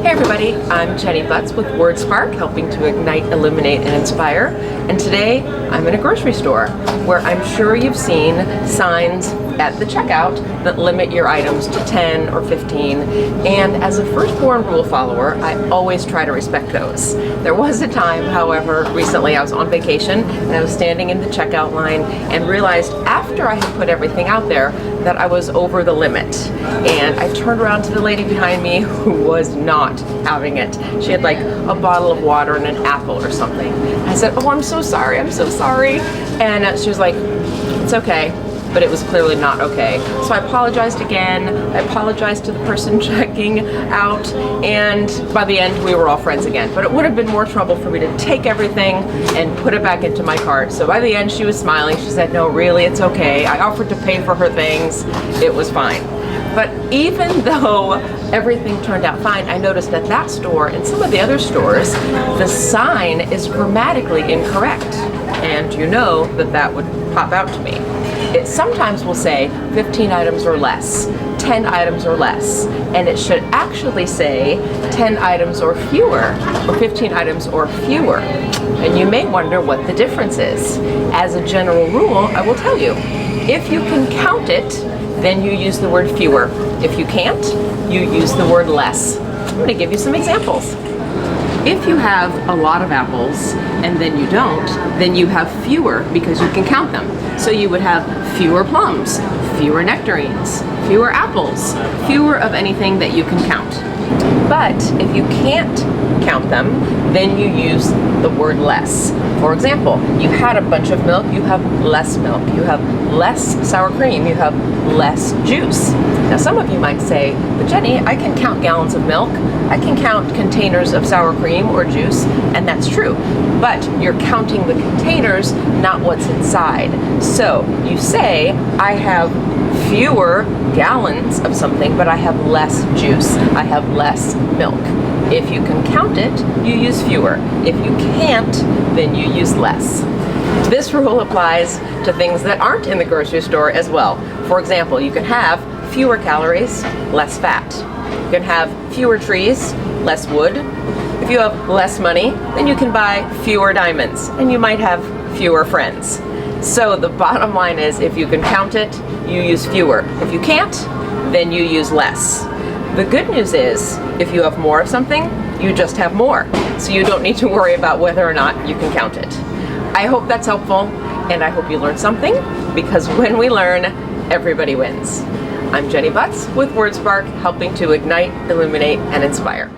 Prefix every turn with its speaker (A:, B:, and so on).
A: Hey everybody, I'm Jenny Butts with WordSpark, helping to ignite, illuminate, and inspire. And today I'm in a grocery store where I'm sure you've seen signs at the checkout that limit your items to 10 or 15. And as a firstborn rule follower, I always try to respect those. There was a time, however, recently I was on vacation and I was standing in the checkout line and realized after I had put everything out there that I was over the limit. And I turned around to the lady behind me who was not having it. She had like a bottle of water and an apple or something. I said, "Oh, I'm so sorry, I'm so sorry." And she was like, "It's okay." But it was clearly not okay. So I apologized again. I apologized to the person checking out, and by the end we were all friends again. But it would have been more trouble for me to take everything and put it back into my cart. So by the end she was smiling. She said, "No, really, it's okay. I offered to pay for her things. It was fine." But even though everything turned out fine, I noticed at that store and some of the other stores, the sign is grammatically incorrect. And you know that that would pop out to me. It sometimes will say 15 items or less, 10 items or less, and it should actually say 10 items or fewer, or 15 items or fewer. And you may wonder what the difference is. As a general rule, I will tell you, if you can count it, then you use the word fewer. If you can't, you use the word less. I'm going to give you some examples. If you have a lot of apples and then you don't, then you have fewer because you can count them. So you would have fewer plums, fewer nectarines, fewer apples, fewer of anything that you can count. But if you can't count them, then you use the word less. For example, you had a bunch of milk, you have less milk. You have less sour cream, you have less juice. Now some of you might say, "But Jenny, I can count gallons of milk, I can count containers of sour cream or juice," and that's true. But you're counting the containers, not what's inside. So you say, "I have fewer gallons of something, but I have less juice, I have less milk." If you can count it, you use fewer. If you can't, then you use less. This rule applies to things that aren't in the grocery store as well. For example, you can have fewer calories, less fat. You can have fewer trees, less wood. If you have less money, then you can buy fewer diamonds, and you might have fewer friends. So the bottom line is, if you can count it, you use fewer. If you can't, then you use less. The good news is, if you have more of something, you just have more. So you don't need to worry about whether or not you can count it. I hope that's helpful, and I hope you learned something, because when we learn, everybody wins. I'm Jenny Butts with WordSpark, helping to ignite, illuminate, and inspire.